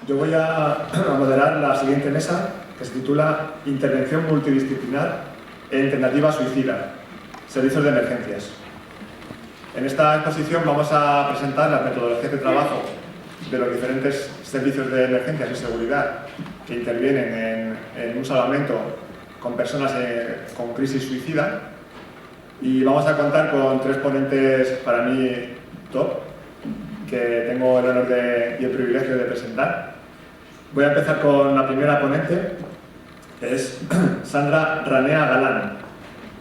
Yo voy a moderar la siguiente mesa, que se titula Intervención multidisciplinar e alternativa suicida, servicios de emergencias. En esta exposición vamos a presentar las metodologías de trabajo de los diferentes servicios de emergencias y seguridad que intervienen en un salvamento con personas con crisis suicida, y vamos a contar con tres ponentes para mí top, que tengo el honor y el privilegio de presentar. Voy a empezar con la primera ponente, que es Sandra Ranea Galán,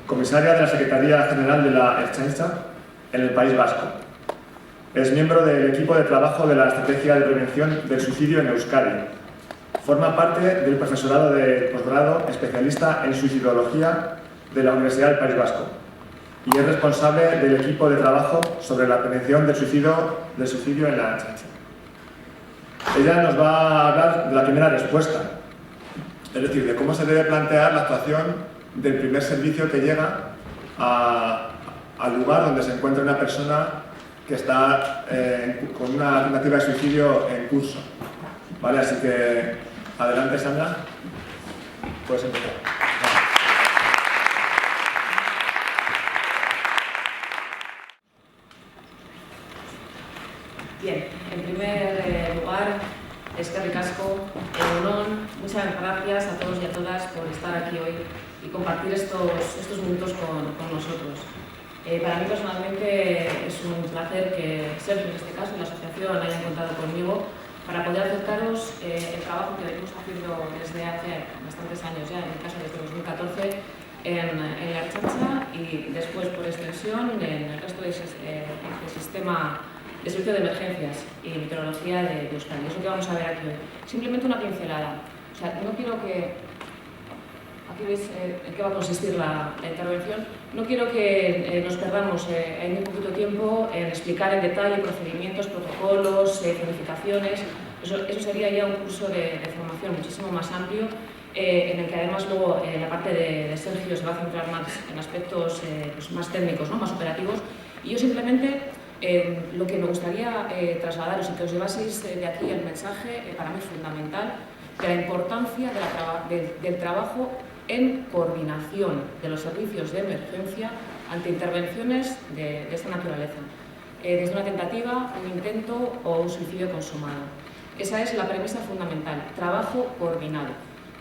comisaria de la Secretaría General de la Ertzaintza en el País Vasco. Es miembro del equipo de trabajo de la Estrategia de Prevención del Suicidio en Euskadi. Forma parte del profesorado de posgrado especialista en suicidología de la Universidad del País Vasco y es responsable del equipo de trabajo sobre la prevención del suicidio en la Ertzaintza. Ella nos va a hablar de la primera respuesta, es decir, de cómo se debe plantear la actuación del primer servicio que llega al lugar donde se encuentra una persona que está con una tentativa de suicidio en curso. ¿Vale? Así que, adelante, Sandra, puedes empezar. Bien, en primer lugar, eskerrik asko, egunon, muchas gracias a todos y a todas por estar aquí hoy y compartir estos minutos con nosotros. Para mí personalmente es un placer que Sergio, en este caso, y la asociación hayan contado conmigo para poder acercaros el trabajo que venimos haciendo desde hace bastantes años ya, en el caso desde 2014, en la Ertzaintza y después por extensión en el resto del sistema de servicio de emergencias y meteorología de Euskadi. Eso que vamos a ver aquí hoy. Simplemente una pincelada. O sea, no quiero que... Aquí veis en qué va a consistir la intervención. No quiero que nos perdamos en muy poquito tiempo en explicar en detalle procedimientos, protocolos, planificaciones. Eso sería ya un curso de formación muchísimo más amplio, en el que además luego la parte de Sergio se va a centrar más en aspectos pues más técnicos, ¿no? Más operativos. Y yo simplemente lo que me gustaría trasladaros y que os llevaseis de aquí el mensaje para mí fundamental de la importancia del trabajo en coordinación de los servicios de emergencia ante intervenciones de esta naturaleza, desde una tentativa, un intento o un suicidio consumado. Esa es la premisa fundamental, trabajo coordinado.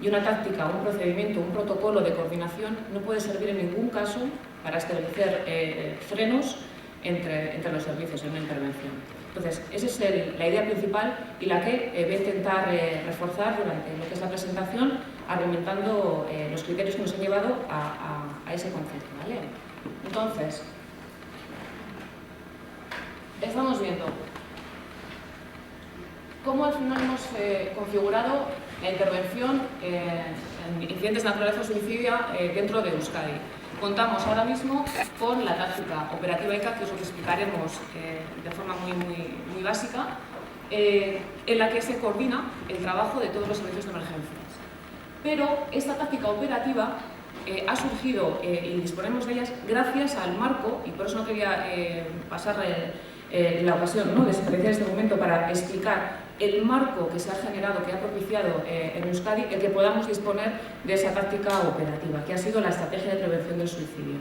Y una táctica, un procedimiento, un protocolo de coordinación no puede servir en ningún caso para establecer frenos entre los servicios en una intervención. Entonces, esa es la idea principal y la que voy a intentar reforzar durante lo que es la presentación, argumentando los criterios que nos han llevado a ese concepto, ¿vale? Entonces, estamos viendo cómo al final hemos configurado la intervención en incidentes de naturaleza suicida dentro de Euskadi. Contamos ahora mismo con la táctica operativa ICA, que os lo explicaremos de forma muy básica, en la que se coordina el trabajo de todos los servicios de emergencias. Pero esta táctica operativa ha surgido y disponemos de ellas gracias al marco, y por eso no quería pasar la ocasión, ¿no?, de despreciar este momento para explicar el marco que se ha generado, que ha propiciado en Euskadi, el que podamos disponer de esa táctica operativa, que ha sido la Estrategia de Prevención del Suicidio.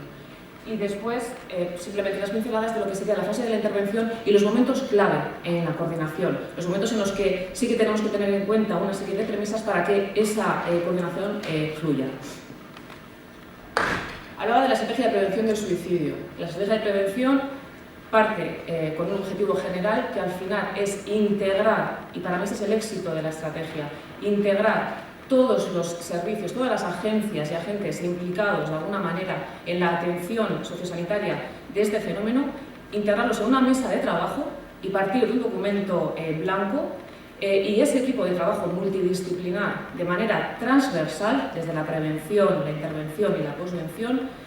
Y después, simplemente las pinceladas de lo que sería la fase de la intervención y los momentos clave en la coordinación, los momentos en los que sí que tenemos que tener en cuenta una serie de premisas para que esa coordinación fluya. Hablaba de la Estrategia de Prevención del Suicidio. La Estrategia de Prevención parte con un objetivo general que al final es integrar, y para mí ese es el éxito de la estrategia, integrar todos los servicios, todas las agencias y agentes implicados de alguna manera en la atención sociosanitaria de este fenómeno, integrarlos en una mesa de trabajo y partir de un documento blanco y ese equipo de trabajo multidisciplinar de manera transversal, desde la prevención, la intervención y la posvención,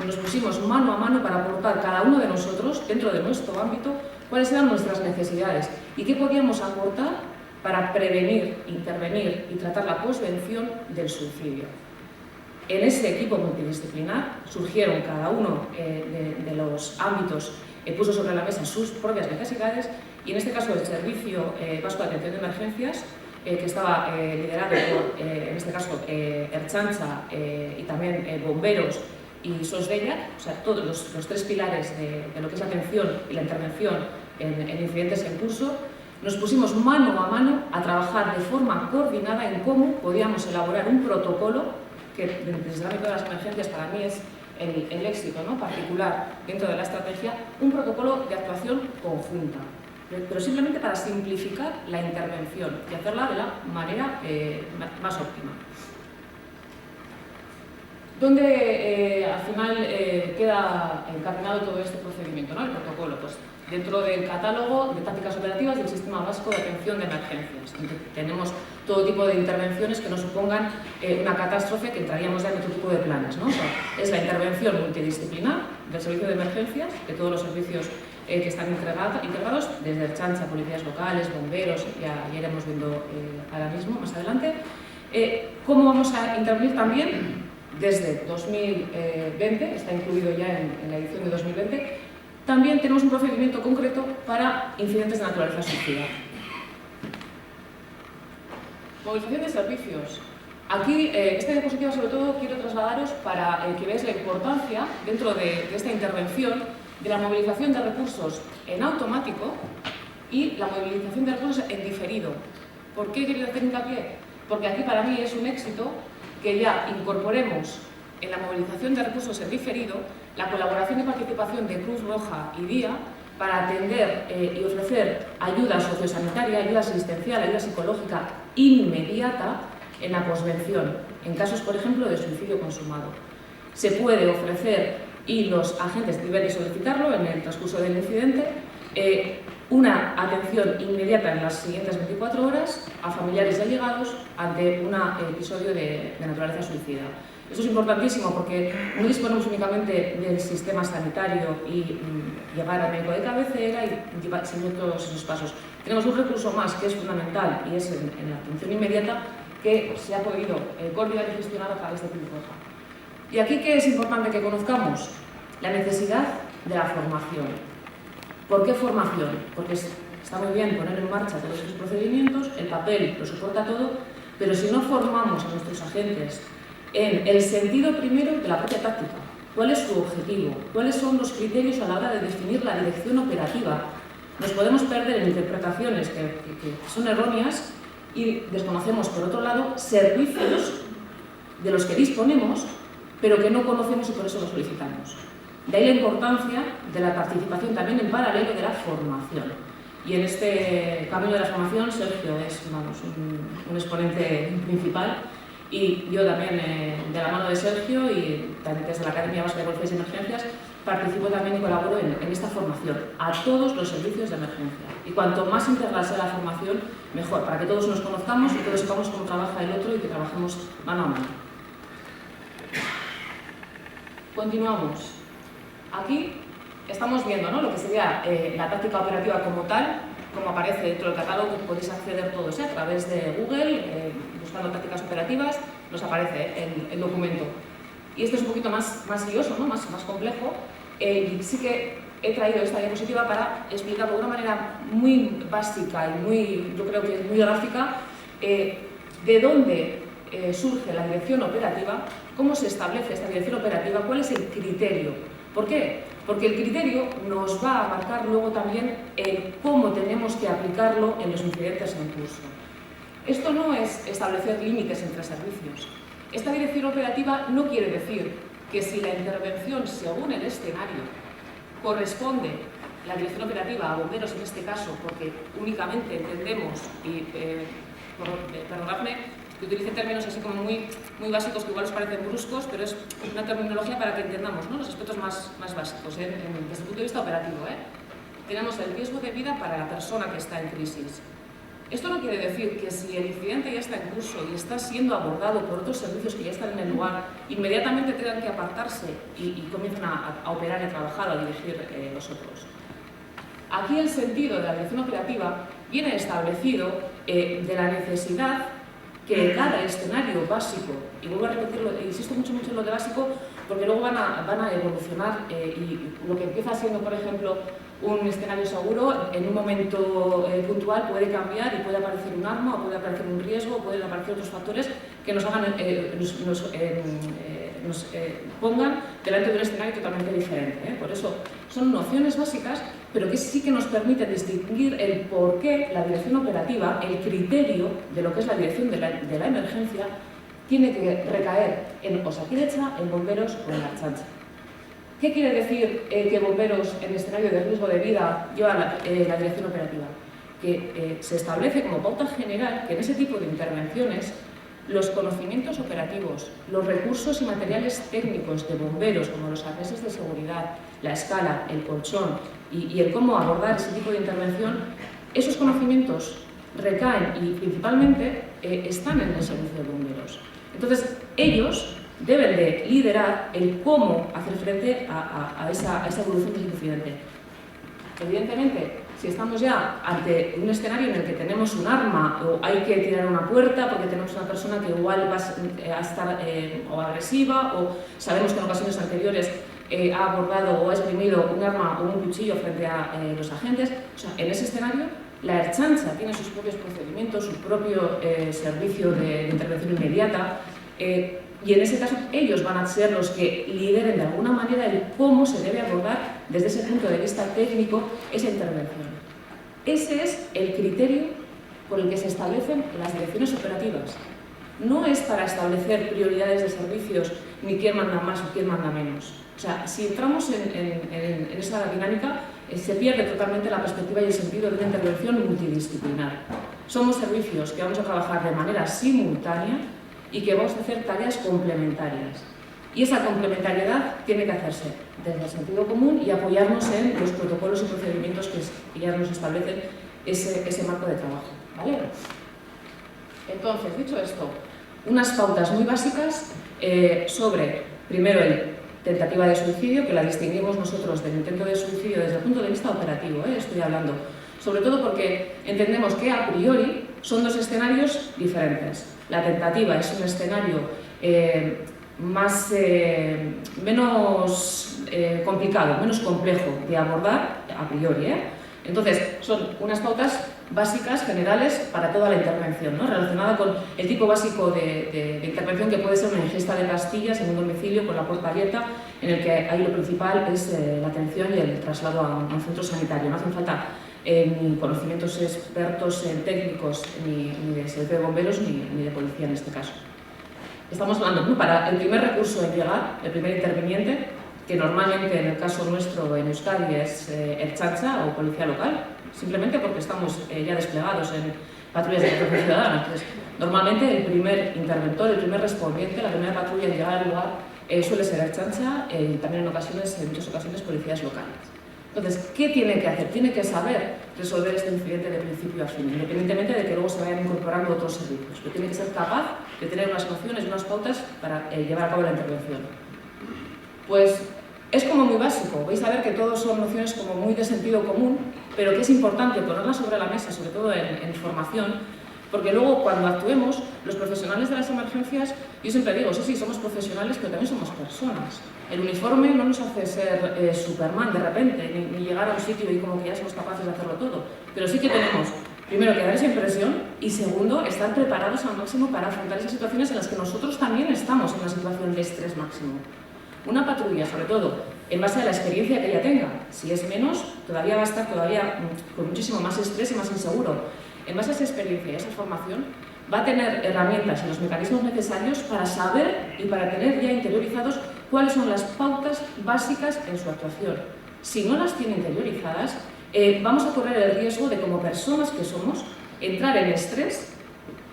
nos pusimos mano a mano para aportar cada uno de nosotros, dentro de nuestro ámbito, cuáles eran nuestras necesidades y qué podíamos aportar para prevenir, intervenir y tratar la posvención del suicidio. En ese equipo multidisciplinar surgieron cada uno de los ámbitos, puso sobre la mesa sus propias necesidades y en este caso el Servicio Vasco de Atención de Emergencias que estaba liderado por, en este caso, Ertzaintza y también bomberos y SOS-Deiak, o sea, todos los tres pilares de lo que es la atención y la intervención en incidentes en curso. Nos pusimos mano a mano a trabajar de forma coordinada en cómo podíamos elaborar un protocolo que, desde el ámbito de las emergencias, para mí es el éxito, ¿no?, particular dentro de la estrategia, un protocolo de actuación conjunta, pero simplemente para simplificar la intervención y hacerla de la manera más óptima. ¿Dónde al final queda encaminado todo este procedimiento, ¿no?, el protocolo? Pues dentro del catálogo de tácticas operativas del Sistema Vasco de Atención de Emergencias. Tenemos todo tipo de intervenciones que no supongan una catástrofe, que entraríamos ya en otro tipo de planes, ¿no? O sea, es la intervención multidisciplinar del servicio de emergencias, de todos los servicios que están integrados, desde Ertzaintza, policías locales, bomberos, ya iremos viendo ahora mismo, más adelante. ¿Cómo vamos a intervenir también? Desde 2020, está incluido ya en la edición de 2020, también tenemos un procedimiento concreto para incidentes de naturaleza suicida. Movilización de servicios. Aquí, esta diapositiva sobre todo quiero trasladaros para que veáis la importancia dentro de esta intervención de la movilización de recursos en automático y la movilización de recursos en diferido. ¿Por qué he querido hacer hincapié? Porque aquí para mí es un éxito que ya incorporemos en la movilización de recursos en diferido la colaboración y participación de Cruz Roja y DIA para atender y ofrecer ayuda sociosanitaria, ayuda asistencial, ayuda psicológica inmediata en la posvención, en casos, por ejemplo, de suicidio consumado. Se puede ofrecer, y los agentes deben solicitarlo en el transcurso del incidente, una atención inmediata en las siguientes 24 horas a familiares y allegados ante un episodio de naturaleza suicida. Esto es importantísimo porque no disponemos únicamente del sistema sanitario y llevar al médico de cabecera y seguir todos esos pasos. Tenemos un recurso más que es fundamental y es en la atención inmediata, que se ha podido coordinar y gestionar a través de Cruz Roja. Y aquí, ¿qué es importante que conozcamos? La necesidad de la formación. ¿Por qué formación? Porque está muy bien poner en marcha todos esos procedimientos, el papel lo soporta todo, pero si no formamos a nuestros agentes en el sentido primero de la propia táctica, cuál es su objetivo, cuáles son los criterios a la hora de definir la dirección operativa, nos podemos perder en interpretaciones que son erróneas y desconocemos, por otro lado, servicios de los que disponemos, pero que no conocemos y por eso los solicitamos. De ahí la importancia de la participación también en paralelo de la formación. Y en este camino de la formación, Sergio es un exponente principal, y yo también, de la mano de Sergio y también desde la Academia Vasca de Policías y Emergencias, participo también y colaboro en esta formación a todos los servicios de emergencia. Y cuanto más integral sea la formación, mejor, para que todos nos conozcamos y todos sepamos cómo trabaja el otro y que trabajemos mano a mano. Continuamos. Aquí estamos viendo, ¿no?, lo que sería la táctica operativa como tal, como aparece dentro del catálogo, que podéis acceder todos a través de Google, buscando tácticas operativas, nos aparece el documento. Y este es un poquito más lioso, ¿no?, más complejo, y sí que he traído esta diapositiva para explicarlo de una manera muy básica y yo creo que muy gráfica, de dónde surge la dirección operativa, cómo se establece esta dirección operativa, cuál es el criterio. ¿Por qué? Porque el criterio nos va a marcar luego también cómo tenemos que aplicarlo en los incidentes en curso. Esto no es establecer límites entre servicios. Esta dirección operativa no quiere decir que si la intervención según el escenario corresponde la dirección operativa a bomberos en este caso, porque únicamente entendemos, y perdonadme que utilice términos así como muy básicos que igual os parecen bruscos, pero es una terminología para que entendamos, ¿no?, los aspectos más básicos desde el punto de vista operativo. Tenemos el riesgo de vida para la persona que está en crisis. Esto no quiere decir que si el incidente ya está en curso y está siendo abordado por otros servicios que ya están en el lugar, inmediatamente tengan que apartarse y comiencen a operar y a trabajar o a dirigir los otros. Aquí el sentido de la dirección operativa viene establecido de la necesidad que cada escenario básico, y vuelvo a repetirlo, insisto mucho en lo de básico, porque luego van a evolucionar y lo que empieza siendo, por ejemplo, un escenario seguro en un momento puntual puede cambiar y puede aparecer un arma, o puede aparecer un riesgo, o pueden aparecer otros factores que nos pongan delante de un escenario totalmente diferente. Por eso son nociones básicas, pero que sí que nos permiten distinguir el por qué la dirección operativa, el criterio de lo que es la dirección de la emergencia, tiene que recaer en Osakidetza, en bomberos o en la Ertzaintza. ¿Qué quiere decir que bomberos en escenario de riesgo de vida llevan la dirección operativa? Que se establece como pauta general que en ese tipo de intervenciones los conocimientos operativos, los recursos y materiales técnicos de bomberos, como los arneses de seguridad, la escala, el colchón y el cómo abordar ese tipo de intervención, esos conocimientos recaen y principalmente están en el servicio de bomberos. Entonces, ellos deben de liderar el cómo hacer frente a esa evolución del incidente. Evidentemente, si estamos ya ante un escenario en el que tenemos un arma o hay que tirar una puerta porque tenemos una persona que igual va a estar o agresiva, o sabemos que en ocasiones anteriores ha abordado o ha esgrimido un arma o un cuchillo frente a los agentes, o sea, en ese escenario la Ertzaintza tiene sus propios procedimientos, su propio servicio de intervención inmediata, y en ese caso ellos van a ser los que lideren de alguna manera el cómo se debe abordar desde ese punto de vista técnico esa intervención. Ese es el criterio por el que se establecen las direcciones operativas. No es para establecer prioridades de servicios ni quién manda más o quién manda menos. O sea, si entramos en esa dinámica, se pierde totalmente la perspectiva y el sentido de una intervención multidisciplinar. Somos servicios que vamos a trabajar de manera simultánea y que vamos a hacer tareas complementarias. Y esa complementariedad tiene que hacerse desde el sentido común y apoyarnos en los protocolos y procedimientos que ya nos establecen ese marco de trabajo, ¿vale? Entonces, dicho esto, unas pautas muy básicas sobre, primero, el tentativa de suicidio, que la distinguimos nosotros del intento de suicidio desde el punto de vista operativo, estoy hablando, sobre todo porque entendemos que a priori son dos escenarios diferentes. La tentativa es un escenario menos complicado, menos complejo de abordar a priori. Entonces, son unas pautas básicas, generales, para toda la intervención, ¿no? Relacionada con el tipo básico de intervención, que puede ser una ingesta de pastillas en un domicilio con la puerta abierta, en el que ahí lo principal es la atención y el traslado a un centro sanitario. No hacen falta ni conocimientos expertos técnicos ni de servicio de bomberos ni de policía en este caso. Estamos hablando para el primer recurso en llegar, el primer interviniente, que normalmente en el caso nuestro en Euskadi es Ertzaintza o policía local, simplemente porque estamos ya desplegados en patrullas de protección ciudadana. Entonces, normalmente el primer interventor, el primer respondiente, la primera patrulla en llegar al lugar suele ser Ertzaintza y también en muchas ocasiones policías locales. Entonces, ¿qué tiene que hacer? Tiene que saber resolver este incidente de principio a fin, independientemente de que luego se vayan incorporando otros servicios. Pero tiene que ser capaz de tener unas nociones y unas pautas para llevar a cabo la intervención. Pues es como muy básico. Vais a ver que todos son nociones como muy de sentido común, pero que es importante ponerlas sobre la mesa, sobre todo en formación, porque luego cuando actuemos, los profesionales de las emergencias, yo siempre digo, sí, somos profesionales, pero también somos personas. El uniforme no nos hace ser Superman de repente, ni llegar a un sitio y como que ya somos capaces de hacerlo todo. Pero sí que tenemos, primero, que dar esa impresión y segundo, estar preparados al máximo para afrontar esas situaciones en las que nosotros también estamos en una situación de estrés máximo. Una patrulla, sobre todo, en base a la experiencia que ella tenga. Si es menos, todavía va a estar con muchísimo más estrés y más inseguro. En base a esa experiencia y a esa formación, va a tener herramientas y los mecanismos necesarios para saber y para tener ya interiorizados cuáles son las pautas básicas en su actuación. Si no las tiene interiorizadas, vamos a correr el riesgo de, como personas que somos, entrar en estrés,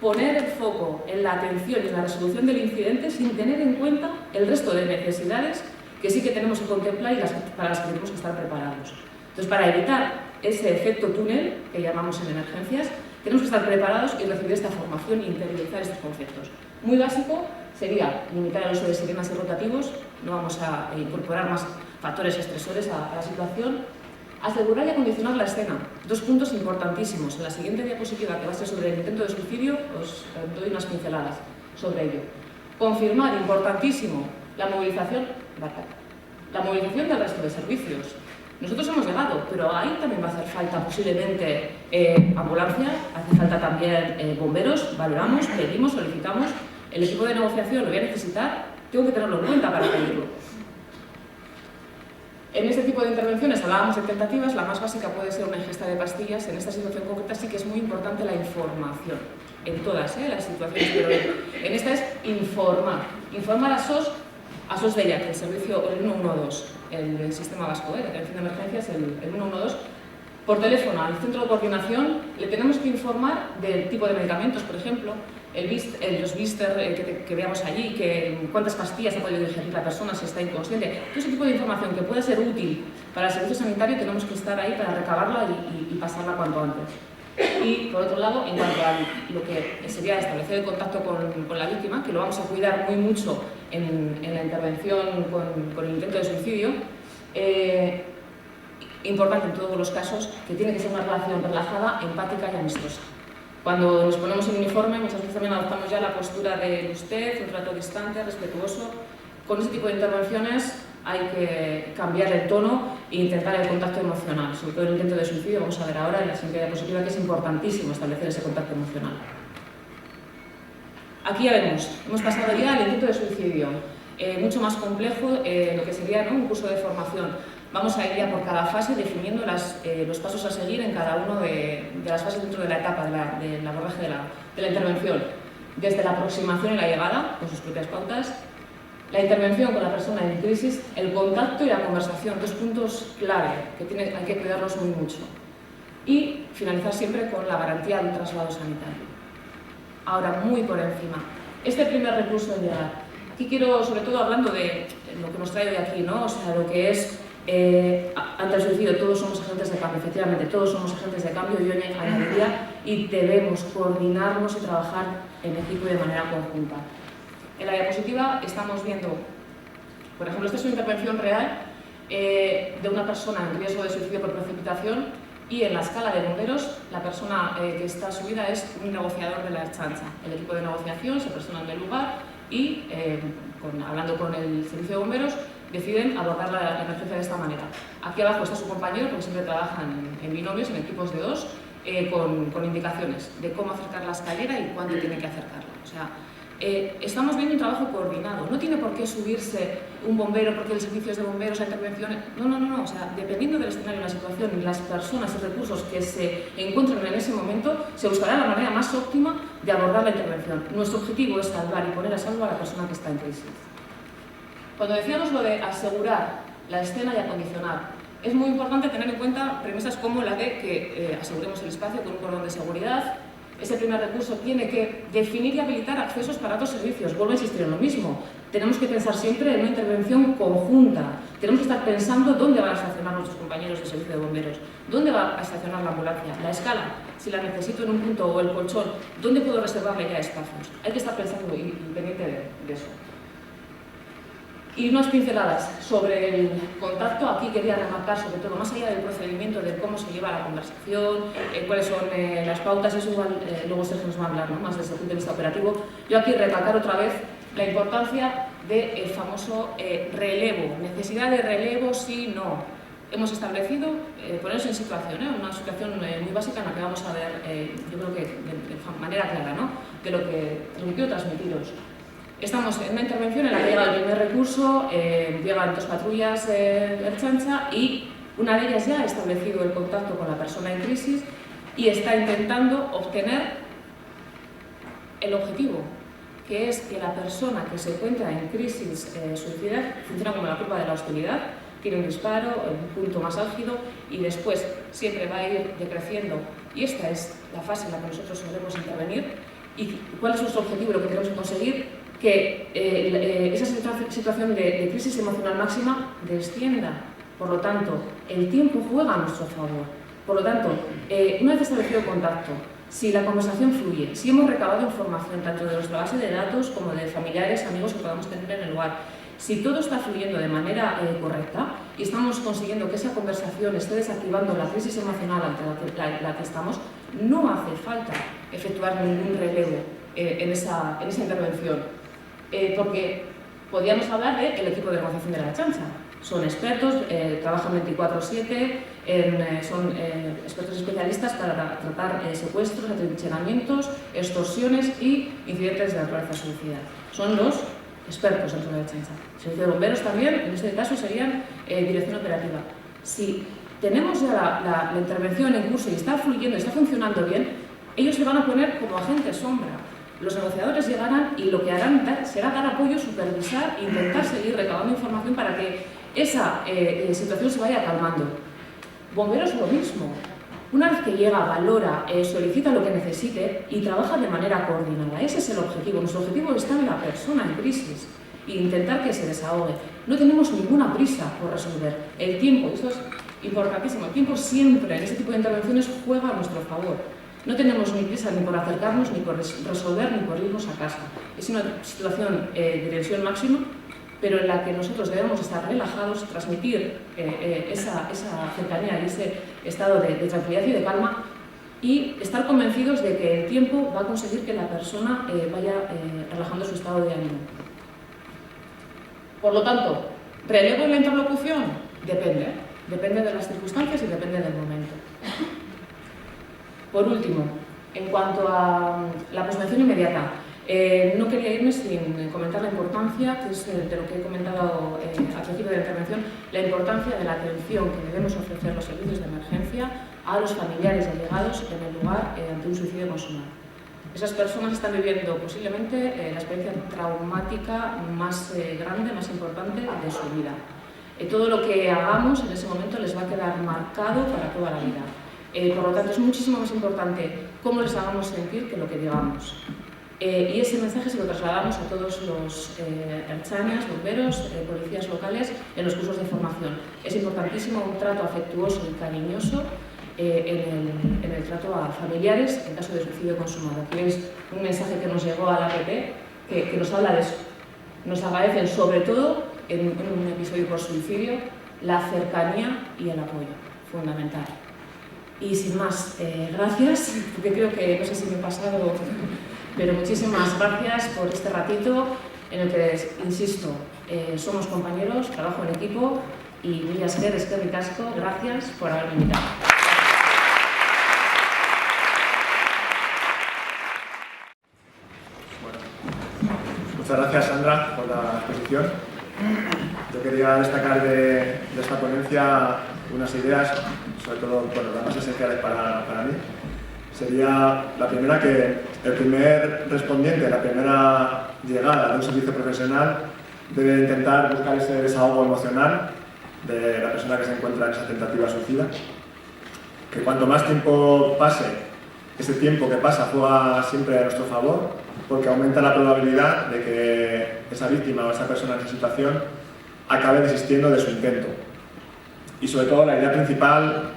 poner el foco en la atención y en la resolución del incidente sin tener en cuenta el resto de necesidades que sí que tenemos que contemplar y para las que tenemos que estar preparados. Entonces, para evitar ese efecto túnel que llamamos en emergencias, tenemos que estar preparados y recibir esta formación e interiorizar estos conceptos. Muy básico sería limitar el uso de sirenas y rotativos, no vamos a incorporar más factores estresores a la situación. Asegurar y acondicionar la escena. Dos puntos importantísimos. En la siguiente diapositiva, que va a ser sobre el intento de suicidio, os doy unas pinceladas sobre ello. Confirmar, importantísimo, la movilización del resto de servicios. Nosotros hemos llegado, pero ahí también va a hacer falta posiblemente ambulancia, hace falta también bomberos, valoramos, pedimos, solicitamos. El equipo de negociación lo voy a necesitar, tengo que tenerlo en cuenta para pedirlo. En este tipo de intervenciones hablábamos de tentativas, la más básica puede ser una ingesta de pastillas. En esta situación concreta sí que es muy importante la información, en todas las situaciones, pero en esta es informar a SOS de EIAC, el servicio, el 112, el sistema vasco de atención de emergencias, el 112, por teléfono al centro de coordinación. Le tenemos que informar del tipo de medicamentos, por ejemplo, los blister que veamos allí, cuántas pastillas ha podido ingerir la persona, si está inconsciente. Todo ese tipo de información que puede ser útil para el servicio sanitario tenemos que estar ahí para recabarla y pasarla cuanto antes. Y por otro lado, en cuanto a lo que sería establecer el contacto con la víctima, que lo vamos a cuidar muy mucho en la intervención con el intento de suicidio, importante en todos los casos que tiene que ser una relación relajada, empática y amistosa. Cuando nos ponemos en uniforme, muchas veces también adoptamos ya la postura de usted, un trato distante, respetuoso. Con ese tipo de intervenciones hay que cambiar el tono e intentar el contacto emocional. Sobre todo en el intento de suicidio, vamos a ver ahora en la siguiente diapositiva que es importantísimo establecer ese contacto emocional. Aquí ya vemos, hemos pasado ya al intento de suicidio, mucho más complejo lo que sería, ¿no?, un curso de formación. Vamos a ir ya por cada fase definiendo los pasos a seguir en cada una de las fases dentro de la etapa del abordaje de la intervención. Desde la aproximación y la llegada, con sus propias pautas, la intervención con la persona en crisis, el contacto y la conversación, dos puntos clave que hay que cuidarlos muy mucho. Y finalizar siempre con la garantía de un traslado sanitario. Ahora, muy por encima, este primer recurso de llegar. Aquí quiero, sobre todo hablando de lo que nos trae hoy aquí, ¿no? O sea, lo que es ante el suicidio, todos somos agentes de cambio, efectivamente, todos somos agentes de cambio, yo añadiría, y debemos coordinarnos y trabajar en equipo y de manera conjunta. En la diapositiva estamos viendo, por ejemplo, esta es una intervención real de una persona en riesgo de suicidio por precipitación, y en la escala de bomberos, la persona que está subida es un negociador de la Ertzaintza. El equipo de negociación se persona en el lugar y, hablando con el servicio de bomberos, deciden abordar la emergencia de esta manera. Aquí abajo está su compañero, porque siempre trabajan en binomios, en equipos de dos, con indicaciones de cómo acercar la escalera y cuándo tiene que acercarla. O sea, estamos viendo un trabajo coordinado. No tiene por qué subirse un bombero porque el servicio es de bomberos, la intervención... No. O sea, dependiendo del escenario, la situación y las personas y recursos que se encuentren en ese momento, se buscará la manera más óptima de abordar la intervención. Nuestro objetivo es salvar y poner a salvo a la persona que está en crisis. Cuando decíamos lo de asegurar la escena y acondicionar, es muy importante tener en cuenta premisas como la de que aseguremos el espacio con un cordón de seguridad. Ese primer recurso tiene que definir y habilitar accesos para otros servicios. Vuelvo a insistir en lo mismo. Tenemos que pensar siempre en una intervención conjunta. Tenemos que estar pensando dónde van a estacionar nuestros compañeros del servicio de bomberos, dónde va a estacionar la ambulancia, la escala, si la necesito en un punto, o el colchón, dónde puedo reservarle ya espacios. Hay que estar pensando y pendiente de eso. Y unas pinceladas sobre el contacto. Aquí quería remarcar, sobre todo, más allá del procedimiento, de cómo se lleva la conversación, cuáles son las pautas, eso igual luego Sergio nos va a hablar, ¿no?, más desde el punto de vista operativo. Yo aquí recalcar otra vez la importancia del famoso relevo, necesidad de relevo sí, no. Hemos establecido, ponernos en situación, una situación muy básica en la que vamos a ver, yo creo que de manera clara, ¿no?, de lo que quiero transmitiros. Estamos en una intervención en la que llega el primer recurso, llegan 2 patrullas de Ertzaintza y una de ellas ya ha establecido el contacto con la persona en crisis y está intentando obtener el objetivo, que es que la persona que se encuentra en crisis suicida funciona como la curva de la hostilidad, tiene un disparo, un punto más álgido y después siempre va a ir decreciendo. Y esta es la fase en la que nosotros solemos intervenir. ¿Y cuál es nuestro objetivo, lo que tenemos que conseguir? Que esa situación de crisis emocional máxima descienda. Por lo tanto, el tiempo juega a nuestro favor. Por lo tanto, una vez establecido el contacto, si la conversación fluye, si hemos recabado información tanto de nuestra base de datos como de familiares, amigos que podamos tener en el lugar, si todo está fluyendo de manera correcta y estamos consiguiendo que esa conversación esté desactivando la crisis emocional ante la que estamos, no hace falta efectuar ningún relevo en esa intervención. Porque podríamos hablar del equipo de negociación de la Ertzaintza. Son expertos, trabajan 24/7, son expertos especialistas para tratar secuestros, atrincheramientos, extorsiones y incidentes de naturaleza suicida. Son los expertos dentro de la Ertzaintza. El servicio de bomberos también, en este caso, serían dirección operativa. Si tenemos ya la intervención en curso y está fluyendo, está funcionando bien, ellos se van a poner como agentes sombra. Los negociadores llegarán y lo que harán será dar apoyo, supervisar e intentar seguir recabando información para que esa situación se vaya calmando. Bomberos lo mismo. Una vez que llega, valora, solicita lo que necesite y trabaja de manera coordinada. Ese es el objetivo. Nuestro objetivo está en la persona en crisis e intentar que se desahogue. No tenemos ninguna prisa por resolver. El tiempo, esto es importantísimo, el tiempo siempre en este tipo de intervenciones juega a nuestro favor. No tenemos ni prisa ni por acercarnos, ni por resolver, ni por irnos a casa. Es una situación de tensión máxima, pero en la que nosotros debemos estar relajados, transmitir esa cercanía y ese estado de tranquilidad y de calma y estar convencidos de que el tiempo va a conseguir que la persona vaya relajando su estado de ánimo. Por lo tanto, ¿relevo en la interlocución? Depende de las circunstancias y depende del momento. Por último, en cuanto a la posvención inmediata, no quería irme sin comentar la importancia, que es de lo que he comentado al principio de la intervención, la importancia de la atención que debemos ofrecer los servicios de emergencia a los familiares y allegados en el lugar ante un suicidio consumado. Esas personas están viviendo posiblemente la experiencia traumática más grande, más importante de su vida. Todo lo que hagamos en ese momento les va a quedar marcado para toda la vida. Por lo tanto, es muchísimo más importante cómo les hagamos sentir que lo que digamos. Y ese mensaje se lo trasladamos a todos los ertzainas, bomberos, policías locales en los cursos de formación. Es importantísimo un trato afectuoso y cariñoso en el trato a familiares en caso de suicidio consumado. Aquí es un mensaje que nos llegó a la APP que nos habla de eso. Nos agradecen sobre todo en un episodio por suicidio la cercanía y el apoyo, fundamental. Y sin más, gracias, porque creo que no sé si me he pasado, pero muchísimas gracias por este ratito en el que, insisto, somos compañeros, trabajo en equipo y mila esker, eskerrik asko, gracias por haberme invitado. Muchas gracias, Sandra, por la exposición. Yo quería destacar de esta ponencia unas ideas, sobre todo las más esenciales para mí. Sería la primera, que el primer respondiente, la primera llegada de un servicio profesional debe intentar buscar ese desahogo emocional de la persona que se encuentra en esa tentativa suicida. Que cuanto más tiempo pase, ese tiempo que pasa juega siempre a nuestro favor, porque aumenta la probabilidad de que esa víctima o esa persona en esa situación acabe desistiendo de su intento. Y sobre todo la idea principal,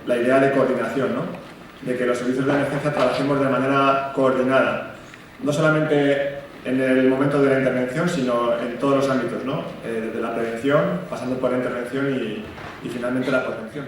la idea de coordinación, ¿no? De que los servicios de emergencia trabajemos de manera coordinada, no solamente en el momento de la intervención, sino en todos los ámbitos, ¿no? Desde la prevención, pasando por la intervención y finalmente la prevención.